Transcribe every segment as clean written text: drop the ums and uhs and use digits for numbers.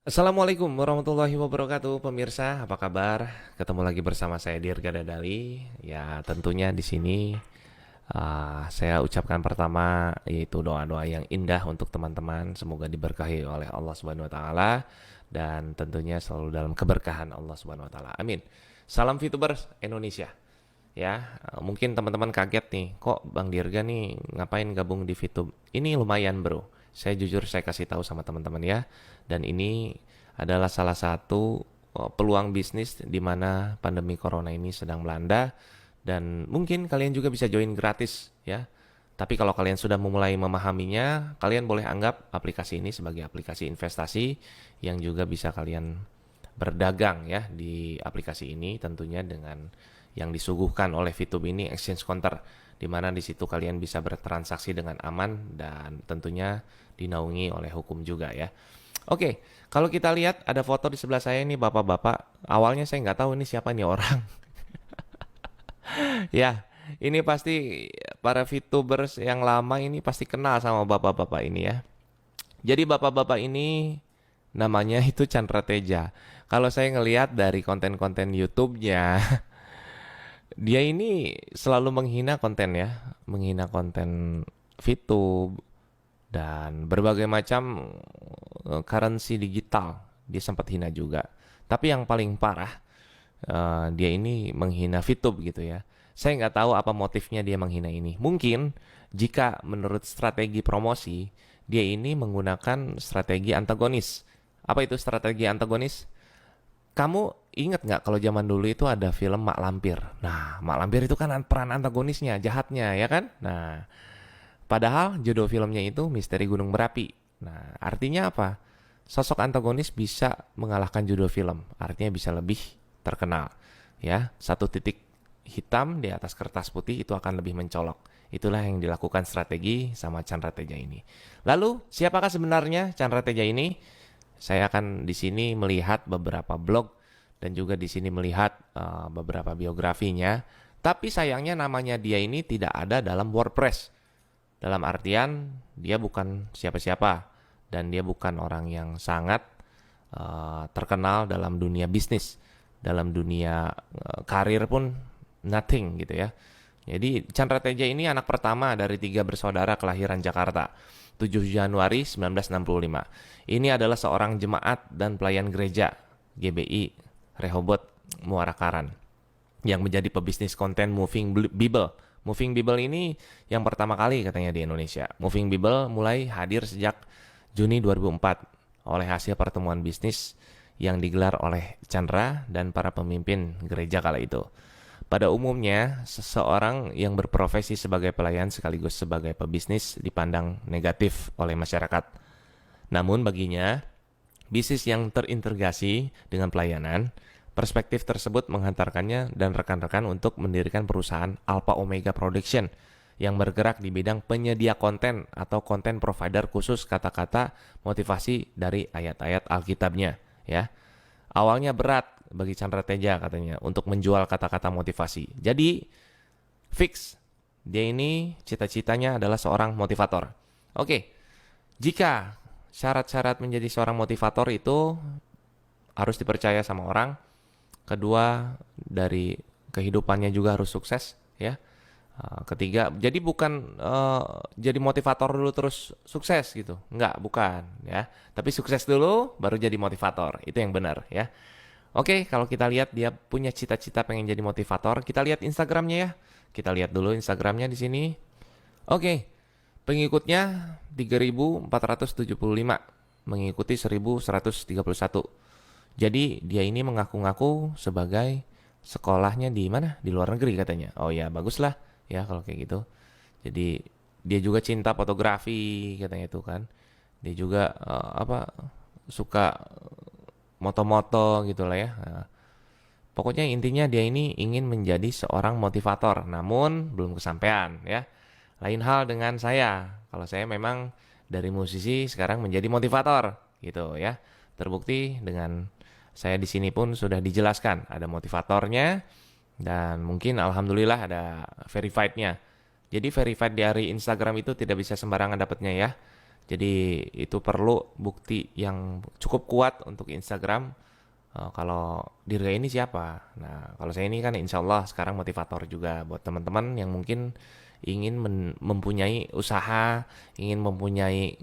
Assalamualaikum warahmatullahi wabarakatuh, pemirsa. Apa kabar? Ketemu lagi bersama saya Dirga Dadali. Ya, tentunya di sini saya ucapkan pertama yaitu doa-doa yang indah untuk teman-teman. Semoga diberkahi oleh Allah Subhanahu wa taala dan tentunya selalu dalam keberkahan Allah Subhanahu wa taala. Amin. Salam VTubers Indonesia. Ya, mungkin teman-teman kaget nih, kok Bang Dirga nih ngapain gabung di VTube? Ini lumayan, Bro. Saya kasih tahu sama teman-teman ya. Dan ini adalah salah satu peluang bisnis di mana pandemi corona ini sedang melanda dan mungkin kalian juga bisa join gratis ya. Tapi kalau kalian sudah memulai memahaminya, kalian boleh anggap aplikasi ini sebagai aplikasi investasi yang juga bisa kalian berdagang ya di aplikasi ini tentunya dengan yang disuguhkan oleh VTube ini exchange counter di mana di situ kalian bisa bertransaksi dengan aman dan tentunya dinaungi oleh hukum juga ya. Oke, kalau kita lihat ada foto di sebelah saya ini bapak-bapak. Awalnya saya nggak tahu ini siapa nih orang. Ya, ini pasti para VTubers yang lama ini pasti kenal sama bapak-bapak ini ya. Jadi bapak-bapak ini namanya itu Chandra Teja. Kalau saya ngelihat dari konten-konten YouTube-nya, dia ini selalu menghina konten ya, menghina konten VTube dan berbagai macam currency digital. Dia sempat hina juga. Tapi yang paling parah, dia ini menghina VTube gitu ya. Saya nggak tahu apa motifnya dia menghina ini. Mungkin jika menurut strategi promosi, dia ini menggunakan strategi antagonis. Apa itu strategi antagonis? Kamu ingat nggak kalau zaman dulu itu ada film Mak Lampir? Nah, Mak Lampir itu kan peran antagonisnya, jahatnya, ya kan? Nah, padahal judul filmnya itu Misteri Gunung Berapi. Nah, artinya apa? Sosok antagonis bisa mengalahkan judul film, artinya bisa lebih terkenal. Ya, satu titik hitam di atas kertas putih itu akan lebih mencolok. Itulah yang dilakukan strategi sama Chandra Teja ini. Lalu, siapakah sebenarnya Chandra Teja ini? Saya akan di sini melihat beberapa blog dan juga di sini melihat beberapa biografinya. Tapi sayangnya namanya dia ini tidak ada dalam WordPress. Dalam artian dia bukan siapa-siapa dan dia bukan orang yang sangat terkenal dalam dunia bisnis, dalam dunia karir pun nothing gitu ya. Jadi Chandra Teja ini anak pertama dari 3 bersaudara kelahiran Jakarta, 7 Januari 1965. Ini adalah seorang jemaat dan pelayan gereja GBI Rehoboth Muara Karang yang menjadi pebisnis konten Moving Bible. Moving Bible ini yang pertama kali katanya di Indonesia. Moving Bible mulai hadir sejak Juni 2004 oleh hasil pertemuan bisnis yang digelar oleh Chandra dan para pemimpin gereja kala itu. Pada umumnya, seseorang yang berprofesi sebagai pelayan sekaligus sebagai pebisnis dipandang negatif oleh masyarakat. Namun baginya, bisnis yang terintegrasi dengan pelayanan, perspektif tersebut menghantarkannya dan rekan-rekan untuk mendirikan perusahaan Alpha Omega Production yang bergerak di bidang penyedia konten atau konten provider khusus kata-kata motivasi dari ayat-ayat Alkitabnya. Ya, awalnya berat bagi Chandra Teja katanya untuk menjual kata-kata motivasi. Jadi fix dia ini cita-citanya adalah seorang motivator. Oke, jika syarat-syarat menjadi seorang motivator itu harus dipercaya sama orang. Kedua, dari kehidupannya juga harus sukses ya. Ketiga, jadi bukan jadi motivator dulu terus sukses gitu. Enggak, bukan ya. Tapi sukses dulu baru jadi motivator. Itu yang benar ya. Oke, kalau kita lihat dia punya cita-cita pengen jadi motivator, kita lihat Instagramnya ya. Kita lihat dulu Instagramnya di sini. Oke, pengikutnya 3.475, mengikuti 1.131. Jadi dia ini mengaku-ngaku sebagai sekolahnya di mana? Di luar negeri katanya. Oh ya, baguslah ya kalau kayak gitu. Jadi dia juga cinta fotografi katanya itu kan. Dia juga suka moto-moto gitu lah ya. Nah, pokoknya intinya dia ini ingin menjadi seorang motivator, namun belum kesampaian ya. Lain hal dengan saya. Kalau saya memang dari musisi sekarang menjadi motivator gitu ya. Terbukti dengan saya di sini pun sudah dijelaskan ada motivatornya dan mungkin alhamdulillah ada verified-nya. Jadi verified dari Instagram itu tidak bisa sembarangan dapatnya ya. Jadi itu perlu bukti yang cukup kuat untuk Instagram. Kalau Dirga ini siapa? Nah, kalau saya ini kan insya Allah sekarang motivator juga buat teman-teman yang mungkin ingin mempunyai usaha, ingin mempunyai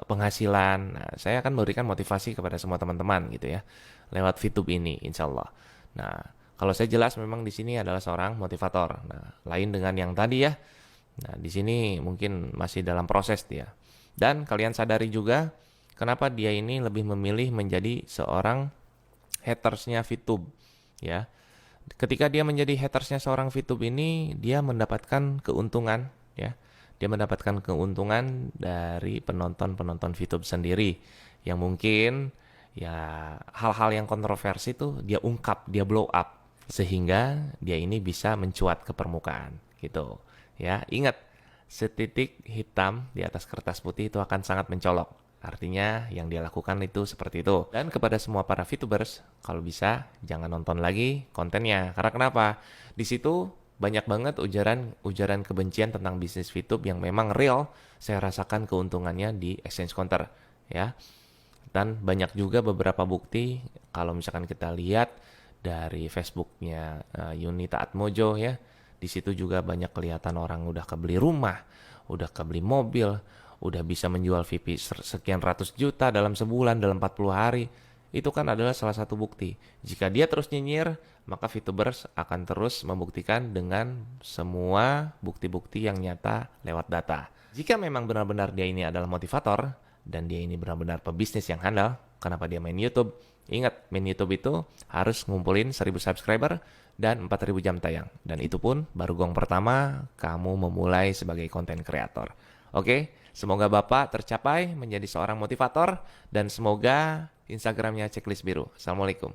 penghasilan. Nah, saya akan memberikan motivasi kepada semua teman-teman gitu ya, lewat VTube ini insya Allah. Nah, kalau saya jelas memang di sini adalah seorang motivator. Nah, lain dengan yang tadi ya. Nah, di sini mungkin masih dalam proses dia. Dan kalian sadari juga kenapa dia ini lebih memilih menjadi seorang hatersnya VTube ya. Ketika dia menjadi hatersnya seorang VTube ini, dia mendapatkan keuntungan ya. Dia mendapatkan keuntungan dari penonton-penonton VTube sendiri yang mungkin ya hal-hal yang kontroversi tuh dia ungkap, dia blow up sehingga dia ini bisa mencuat ke permukaan gitu. Ya, ingat setitik hitam di atas kertas putih itu akan sangat mencolok. Artinya yang dia lakukan itu seperti itu. Dan kepada semua para VTubers, kalau bisa jangan nonton lagi kontennya. Karena kenapa? Di situ banyak banget ujaran kebencian tentang bisnis VTube yang memang real. Saya rasakan keuntungannya di exchange counter, ya. Dan banyak juga beberapa bukti kalau misalkan kita lihat dari Facebooknya Yunita Atmojo ya. Di situ juga banyak kelihatan orang udah kebeli rumah, udah kebeli mobil, udah bisa menjual VIP sekian ratus juta dalam sebulan, dalam 40 hari. Itu kan adalah salah satu bukti. Jika dia terus nyinyir, maka VTubers akan terus membuktikan dengan semua bukti-bukti yang nyata lewat data. Jika memang benar-benar dia ini adalah motivator, dan dia ini benar-benar pebisnis yang handal, kenapa dia main YouTube? Ingat, main YouTube itu harus ngumpulin 1000 subscriber dan 4000 jam tayang. Dan itu pun baru gong pertama kamu memulai sebagai konten kreator. Oke, semoga Bapak tercapai menjadi seorang motivator dan semoga Instagramnya Checklist Biru. Assalamualaikum.